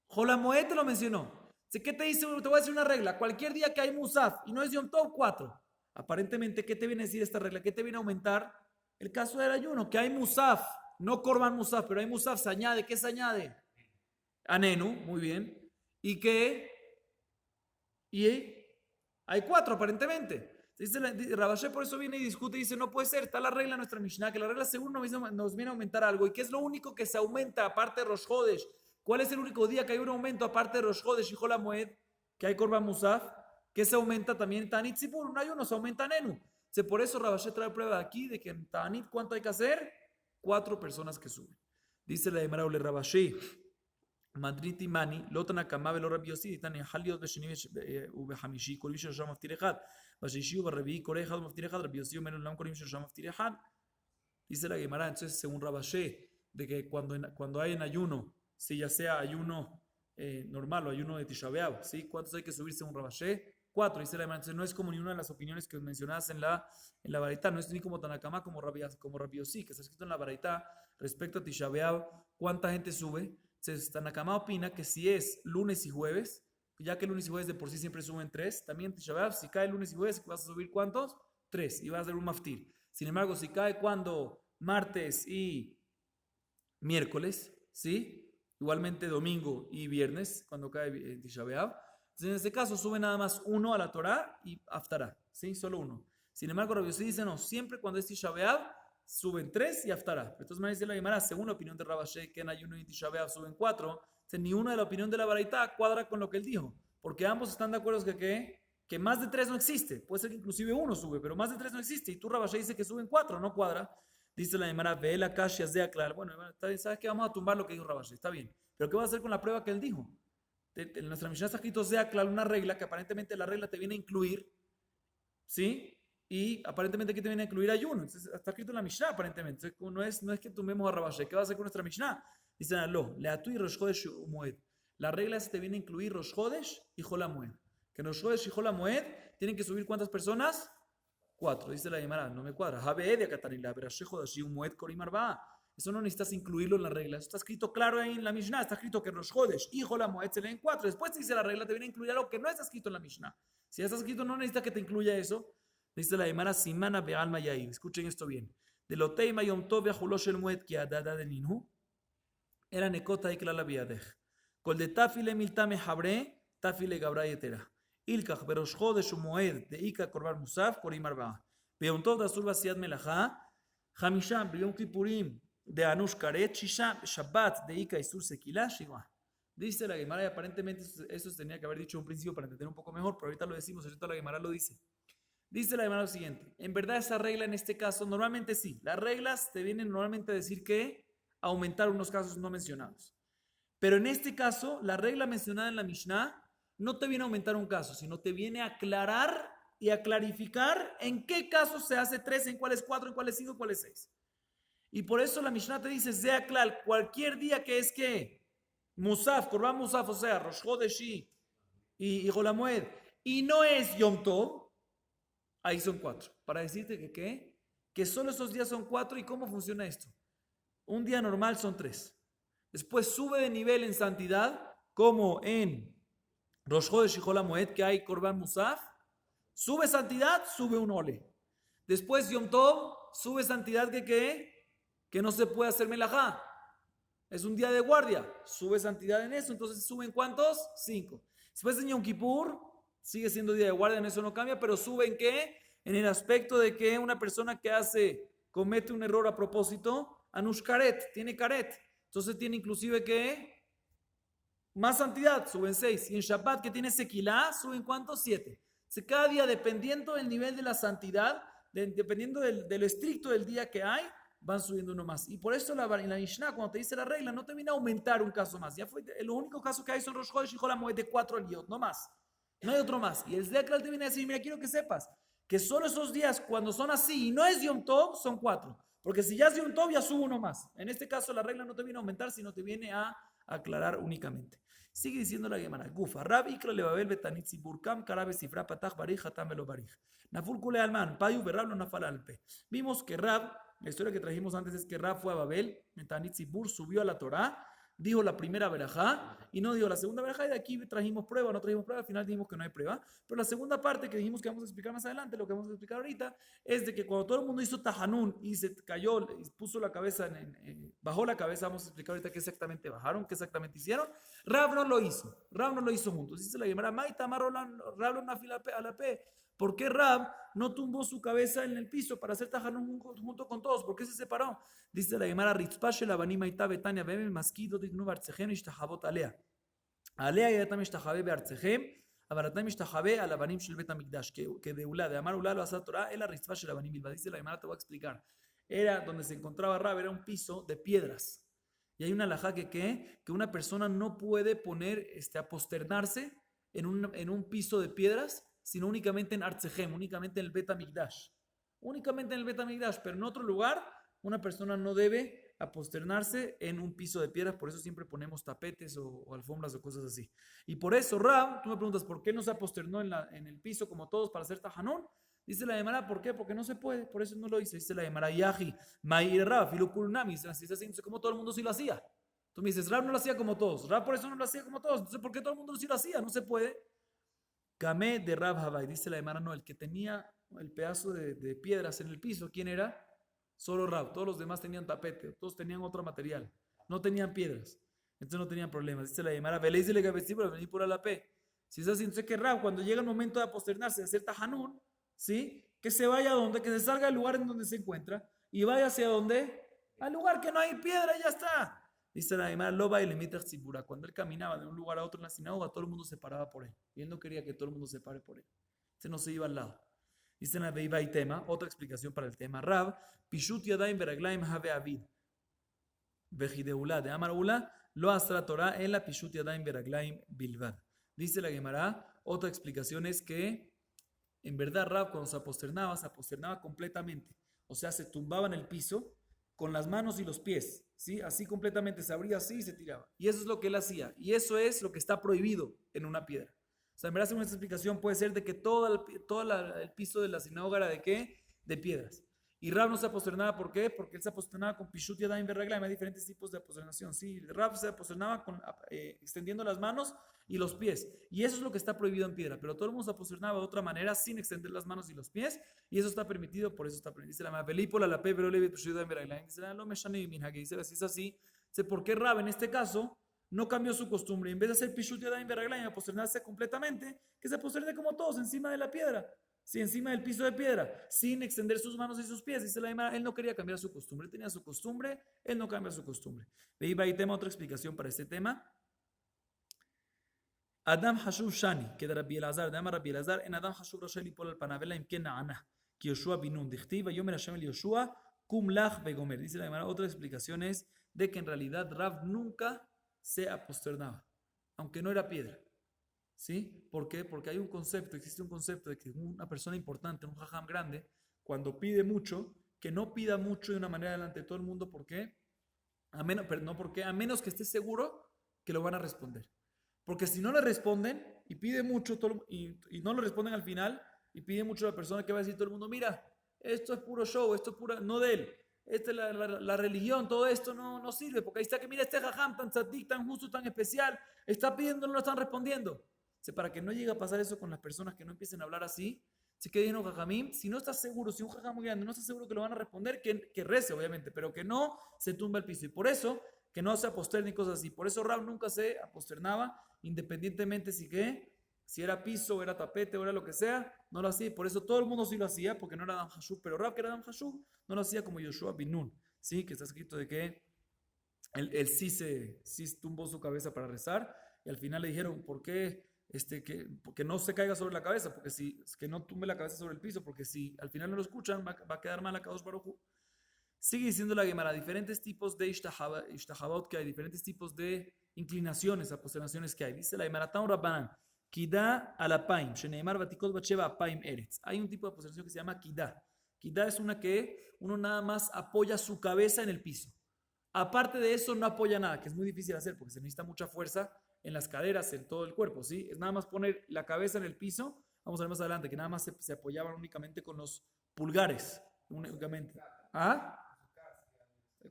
Hol HaMoed te lo mencionó. ¿Qué te dice? Te voy a decir una regla. Cualquier día que hay Musaf y no es Yom Tov, 4. Aparentemente, ¿qué te viene a decir esta regla? ¿Qué te viene a aumentar? El caso del ayuno, que hay Musaf, no Korban Musaf, pero hay Musaf, se añade. ¿Qué se añade? Anenu, muy bien. ¿Y qué? Y hay 4 aparentemente. Dice Rabashe, por eso viene y discute y dice, no puede ser, está la regla en nuestra Mishnah, que la regla seguro nos viene a aumentar algo. ¿Y qué es lo único que se aumenta aparte de Rosh Chodesh? ¿Cuál es el único día que hay un aumento aparte de Rosh Chodesh y Hol HaMoed, que hay Korban Musaf, que se aumenta también en Tanit Sipur? Un ayuno se aumenta Nenu. Por eso Rabashe trae prueba aquí de que en Tanit, ¿cuánto hay que hacer? 4 personas que suben. Dice la Gemara Ole Rabashe, Madriti Mani, Lotana Kama Velo Rabbi Yossi, Tani Haliot Beshini Ubehamishi, Korim Shlosham Maftir Echad, Bashishi Uberrevi, Korejad Maftir Echad, Rabbi Yossi Umen Ulam Korim Shlosham Maftir Echad. Dice la Gemara, entonces, según Rabashe, de que cuando hay en ayuno, si ya sea ayuno normal o ayuno de Tisha B'Av, ¿sí? ¿Cuántos hay que subir según Rabashe? 4. Dice la Gemara, entonces no es como ni una de las opiniones que mencionadas en la Baraita, no es ni como Tanakama como Rabbi Yossi, que está escrito en la Baraita respecto a Tisha B'Av, ¿cuánta gente sube? Entonces, Tanakama opina que si es lunes y jueves, ya que lunes y jueves de por sí siempre suben 3, también Tisha B'Av, si cae lunes y jueves, ¿vas a subir cuántos? 3, y vas a hacer un maftir. Sin embargo, si cae cuando martes y miércoles, ¿sí? Igualmente domingo y viernes, cuando cae Tisha B'Av. Entonces, en este caso, sube nada más 1 a la Torah y Haftarah, ¿sí? Solo 1. Sin embargo, Rabbi Yossi dice, no, siempre cuando es Tisha B'Av, suben 3 y Haftarah. Entonces, me dice la Gemara, según la opinión de Rabashe, que en ayuno y Tisha B'Av suben 4, entonces, ni una de la opinión de la Baraita cuadra con lo que él dijo, porque ambos están de acuerdo que más de 3 no existe. Puede ser que inclusive 1 sube, pero más de 3 no existe. Y tú, Rabashe, dice que suben 4, no cuadra. Dice la Gemara, ve la Kashia de aclarar. Bueno, ¿sabes qué? Vamos a tumbar lo que dijo Rabashe, está bien. Pero ¿qué va a hacer con la prueba que él dijo? En nuestra Mishnah está escrito sea claro una regla que aparentemente la regla te viene a incluir, ¿sí? Y aparentemente aquí te viene a incluir ayuno. Entonces, está escrito en la Mishnah aparentemente. Entonces, no es que tomemos a Rabashe. ¿Qué va a hacer con nuestra Mishnah? Dicen, aló, leatu y Rosh Chodesh Moed. La regla es que te viene a incluir Rosh Chodesh y Hol HaMoed. Que Rosh Chodesh y Hol HaMoed tienen que subir ¿cuántas personas? 4. Dice la Gemara, no me cuadra. Eso no necesitas incluirlo en la regla. Eso está escrito claro ahí en la Mishnah. Está escrito que Rosh Chodesh y Hol HaMoed se leen 4. Después te dice la regla, te viene a incluir algo que no está escrito en la Mishnah. Si ya está escrito, no necesita que te incluya eso. Dice la Gemara, Simana be'alma yair. Escuchen esto bien. De lo teima yom tov yahulosh el mued ki adada de ninhu. Era nekota ikla la biadej. Kol de tafile miltame habre, tafile gabra yetera. Ilkach berosh chodesh umoed de ika korban musaf korim arba'a. Be'yom tov dasur basiad melachá. Hamisham b'yom kippurim de anush karet. Shisham shabbat de ika isur sekila shiva. Dice la Gemara, y aparentemente eso se tenía que haber dicho en un principio para entender un poco mejor, pero ahorita lo decimos, ahorita la Gemara lo dice. Dice la Gemara lo siguiente, en verdad esa regla en este caso, normalmente sí, las reglas te vienen normalmente a decir que aumentar unos casos no mencionados. Pero en este caso, la regla mencionada en la Mishnah no te viene a aumentar un caso, sino te viene a aclarar y a clarificar en qué casos se hace 3, en cuáles 4, en cuáles 5, en cuáles 6. Y por eso la Mishnah te dice, sea claro, cualquier día que es que Musaf, Korban Musaf, o sea, Rosh Chodesh y Hol HaMoed, y no es Yom Tov, ahí son 4. Para decirte que ¿qué? Que solo esos días son 4. ¿Y cómo funciona esto? Un día normal son 3. Después sube de nivel en santidad, como en Rosh Chodesh y Hol HaMoed, que hay Korban Musaf. Sube santidad, sube un ole. Después Yom Tov, sube santidad que no se puede hacer melajá. Es un día de guardia. Sube santidad en eso. Entonces suben ¿cuántos? 5. Después en Yom Kippur, sigue siendo día de guardia, en eso no cambia, pero sube en qué? En el aspecto de que una persona que comete un error a propósito, anush karet, tiene karet. Entonces tiene inclusive que más santidad, suben 6. Y en Shabbat que tiene sequilá, suben ¿cuántos? 7. Cada día, dependiendo del nivel de la santidad, dependiendo de lo estricto del día que hay, van subiendo uno más. Y por eso en la Mishnah, cuando te dice la regla, no te viene a aumentar un caso más. Ya fue el único caso que hay son Rosh Chodesh y Hol HaMoed de 4 aliyot, no más. No hay otro más. Y el día claro te viene a decir, mira, quiero que sepas que solo esos días cuando son así y no es Yom Tov, son 4. Porque si ya es Yom Tov, ya sube uno más. En este caso la regla no te viene a aumentar, sino te viene a aclarar únicamente. Sigue diciendo la Gemara, Gufa, Rab Ikra Lebabel Betanit Siburkam Karabe Sifra Patach Barij Hatam Belo Barij. Naful Kule Alman, Payu Berrab no Nafal Alpe. Vimos que Rab, la historia que trajimos antes es que Rab fue a Babel, Betanit Sibur subió a la Torá, dijo la primera verajá y no dijo la segunda verajá, y de aquí trajimos prueba, no trajimos prueba, al final dijimos que no hay prueba. Pero la segunda parte que dijimos que vamos a explicar más adelante, lo que vamos a explicar ahorita, es de que cuando todo el mundo hizo tajanún y se cayó y puso la cabeza, bajó la cabeza, vamos a explicar ahorita qué exactamente bajaron, qué exactamente hicieron. Rab no lo hizo juntos. Dice la Gemara, Maita Rab no nafila a la pe. ¿Por qué Rab no tumbó su cabeza en el piso para hacer tajanún junto con todos? ¿Por qué se separó? Dice la Gemara, Ritzpashe la banima ita betania bebe masquido dignu bartzehem ishtahabot alea. Alea yatam ishtahabe beartzehem, abaratam ishtahabe a la banim shel betamikdash. Que de Ula, de Amar Ula lo hace Torah, el Ritzpashe la banim bilba. Dice la Gemara, te voy a explicar. Era donde se encontraba Rab, era un piso de piedras. Y hay una halajá que una persona no puede poner, a posternarse en un piso de piedras, sino únicamente en Artzehem, únicamente en el Bet HaMikdash. Únicamente en el Bet HaMikdash, pero en otro lugar, una persona no debe aposternarse en un piso de piedras, por eso siempre ponemos tapetes o alfombras o cosas así. Y por eso, Rab, tú me preguntas, ¿por qué no se aposternó en el piso como todos para hacer tajanón? Dice la Gemara, ¿por qué? Porque no se puede, por eso no lo hice. Dice la Gemara, Yahi, Ma'ir Rab, Filukulnami, si es así, como todo el mundo sí lo hacía. Tú me dices, Rab no lo hacía como todos, Rab por eso no lo hacía como todos, entonces ¿por qué todo el mundo sí lo hacía? No se puede. Kameh de Rab Havai, dice la Gemara, no, el que tenía el pedazo de piedras en el piso, ¿quién era? Solo Rab, todos los demás tenían tapete, todos tenían otro material, no tenían piedras, entonces no tenían problemas. Dice la Gemara, veléis de legavestíbulo, vení por la P. Si es así, entonces que Rab, cuando llega el momento de aposternarse, de hacer tajanún, ¿sí? Que se vaya a donde, que se salga del lugar en donde se encuentra y vaya hacia donde, al lugar que no hay piedra y ya está. Dice la Gemara, Loba y Lemitach Tzibura. Cuando él caminaba de un lugar a otro en la sinagoga, todo el mundo se paraba por él. Y él no quería que todo el mundo se pare por él. No se iba al lado. Dice la Beiba y tema, otra explicación para el tema. Rab, Pishut Yadayim Beraglaim Have Avid. Vejideulá de Amar Ula, lo astra Torah en la pishut yadayim beraglaim bilvad. Dice la Gemara, otra explicación es que en verdad Rab cuando se aposternaba completamente. O sea, se tumbaba en el piso con las manos y los pies, ¿sí? Así completamente, se abría así y se tiraba. Y eso es lo que él hacía. Y eso es lo que está prohibido en una piedra. O sea, en verdad, según esta explicación, puede ser de que todo el piso de la sinagoga era ¿de qué? De piedras. Y Rab no se aposternaba, ¿por qué? Porque él se aposternaba con pishut yadayim beraglaim. Hay diferentes tipos de aposternación. Sí, Rab se aposternaba extendiendo las manos y los pies. Y eso es lo que está prohibido en piedra. Pero todo el mundo se aposternaba de otra manera sin extender las manos y los pies. Y eso está permitido, por eso está permitido. Dice la Mapelípola, la Pe, pero Levi, pishut yadayim beraglaim. Dice la Lomeshani minha, que dice así es así. Dice, ¿por qué Rab en este caso no cambió su costumbre? En vez de hacer pishut yadayim beraglaim, aposternarse completamente, que se aposterne como todos encima de la piedra. Sí, encima del piso de piedra, sin extender sus manos y sus pies. Dice la Gemara, él no quería cambiar su costumbre, él tenía su costumbre, él no cambia su costumbre. Veí ahí tema otra explicación para este tema. Adam Hashuv Shani, que de Rabbi Elazar, de Amar Rabbi Elazar, en Adam Hashuv Roshel y Pol al Panavela, imken Na'ana, que Yoshua binun, dichtiva, Yomer Hashem el Yoshua, kum lach begomer. Dice la Gemara, otra explicación es de que en realidad Rab nunca se aposternaba, aunque no era piedra. ¿Sí? ¿Por qué? Porque existe un concepto de que una persona importante, un jajam grande, cuando pide mucho, que no pida mucho de una manera delante de todo el mundo. ¿Por qué? A menos que esté seguro que lo van a responder. Porque si no le responden y pide mucho y no le responden al final y pide mucho a la persona, que va a decir todo el mundo, mira, esto es puro show, esto es pura, no de él. Esta es la religión, todo esto no sirve, porque ahí está que mira este jajam tan tzadik, tan justo, tan especial, está pidiendo, no lo están respondiendo. Para que no llegue a pasar eso con las personas que no empiecen a hablar así, si que dijeron jajamim, si no estás seguro, si un jajam muy grande no está seguro que lo van a responder, que rece obviamente, pero que no se tumba el piso. Y por eso, que no se aposterna ni cosas así. Por eso Rab nunca se aposternaba, independientemente si era piso, o era tapete, o era lo que sea, no lo hacía. Por eso todo el mundo sí lo hacía, porque no era Adam Hashub, pero Rab, que era Adam Hashub, no lo hacía como Yoshua bin Nun, ¿sí? Que está escrito de que él sí tumbó su cabeza para rezar, y al final le dijeron, ¿por qué? Que no se caiga sobre la cabeza, porque que no tumbe la cabeza sobre el piso, porque si al final no lo escuchan, va a quedar mal a Kadosh Baruj Hu. Sigue diciendo la Gemara, diferentes tipos de ishtahabot que hay, diferentes tipos de inclinaciones, aposternaciones que hay. Dice la Gemara, Tam Rabbanan, Kida alapaim, Sheneemar Batikot Bacheva apaim eretz. Hay un tipo de aposternación que se llama Kida. Kida es una que uno nada más apoya su cabeza en el piso. Aparte de eso, no apoya nada, que es muy difícil hacer porque se necesita mucha fuerza en las caderas, en todo el cuerpo, ¿sí? Es nada más poner la cabeza en el piso. Vamos a ver más adelante, que nada más se apoyaban únicamente con los pulgares, únicamente. ¿Ah?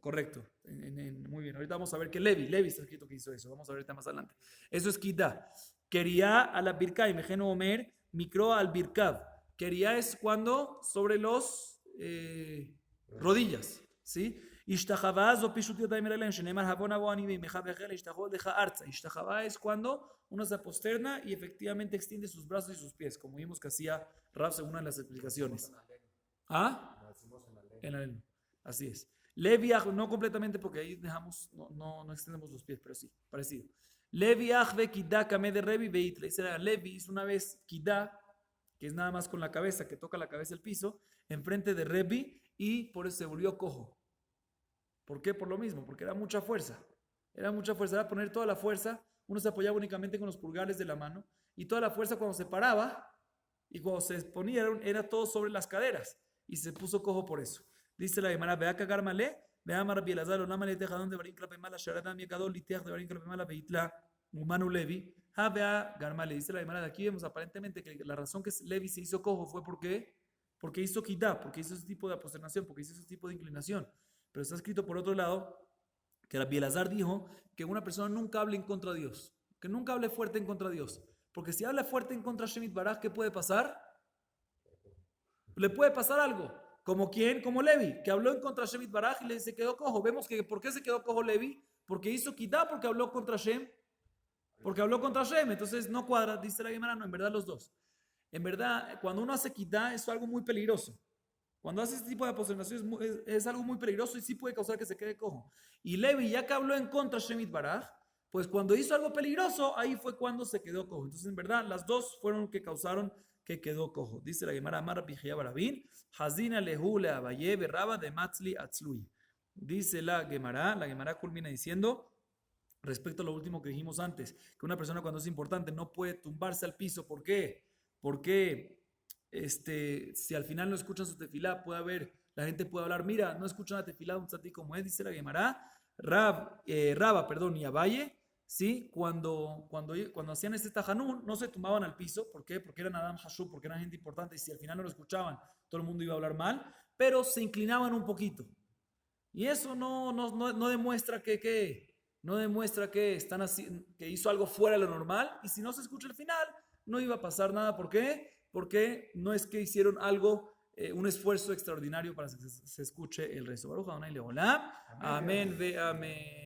Correcto, muy bien. Ahorita vamos a ver que Levi está escrito que hizo eso. Vamos a ver ahorita más adelante. Eso es Kidá. Quería a la Birkai, Mejeno Omer, micro al Birkav. Quería es cuando sobre los rodillas, ¿sí? Ishtahavá es cuando uno se aposterna y efectivamente extiende sus brazos y sus pies, como vimos que hacía Rav según una de las explicaciones. ¿Ah? En la lengua. Así es. Leviach, no completamente porque ahí no extendemos los pies, pero sí, parecido. Leviach ve kidá kame de Revi veit. Levi hizo una vez kidá, que es nada más con la cabeza, que toca la cabeza el piso, enfrente de Revi y por eso se volvió cojo. ¿Por qué? Por lo mismo, porque era mucha fuerza. Era poner toda la fuerza. Uno se apoyaba únicamente con los pulgares de la mano y toda la fuerza cuando se paraba y cuando se ponía era todo sobre las caderas y se puso cojo por eso. Dice la Gemara, vea cagar malé, vea Rabbi Elazar, no malé tejadón de barín clapemala, sharadam yekadol, liteaj de barín clapemala, veitla, humano Levi, ha vea garmale. Dice la Gemara, de aquí vemos aparentemente que la razón que Levi se hizo cojo fue porque hizo quitá, porque hizo ese tipo de aposternación, porque hizo ese tipo de inclinación. Pero está escrito por otro lado que Rabbi Elazar dijo que una persona nunca hable en contra de Dios, que nunca hable fuerte en contra de Dios, porque si habla fuerte en contra de Shemit Baraj, ¿qué puede pasar? Le puede pasar algo. ¿Como quién? Como Levi, que habló en contra de Shemit Baraj y se quedó cojo. Vemos que ¿por qué se quedó cojo Levi? Porque hizo quitá, porque habló contra Shem. Porque habló contra Shem. Entonces no cuadra, dice la Gemara, no, en verdad los dos. En verdad, cuando uno hace quitá, es algo muy peligroso. Cuando hace este tipo de aposternación es algo muy peligroso y sí puede causar que se quede cojo. Y Levi, ya que habló en contra de Shemit Baraj, pues cuando hizo algo peligroso, ahí fue cuando se quedó cojo. Entonces, en verdad, las dos fueron que causaron que quedó cojo. Dice la Gemara, Amar Pijaya Barabín, Hazina Lehu le Abaye Berraba de Matzli Atzlui. Dice la Gemara culmina diciendo respecto a lo último que dijimos antes, que una persona cuando es importante no puede tumbarse al piso. ¿Por qué? Porque si al final no escuchan su tefilá, puede haber, la gente puede hablar, mira, no escuchan la tefilá de un tzaddik como es, dice la Gemara, Raba, perdón, y Abaye, ¿sí? Cuando hacían este tajanún, no se tumbaban al piso. ¿Por qué? Porque eran Adam Hashub, porque eran gente importante, y si al final no lo escuchaban, todo el mundo iba a hablar mal, pero se inclinaban un poquito. Y eso no demuestra no demuestra que, están así, que hizo algo fuera de lo normal. Y si no se escucha el final, no iba a pasar nada. ¿Por qué? Porque no es que hicieron algo, un esfuerzo extraordinario para que se escuche el resto. Baruch Adonai Leolam. Amén ve amén.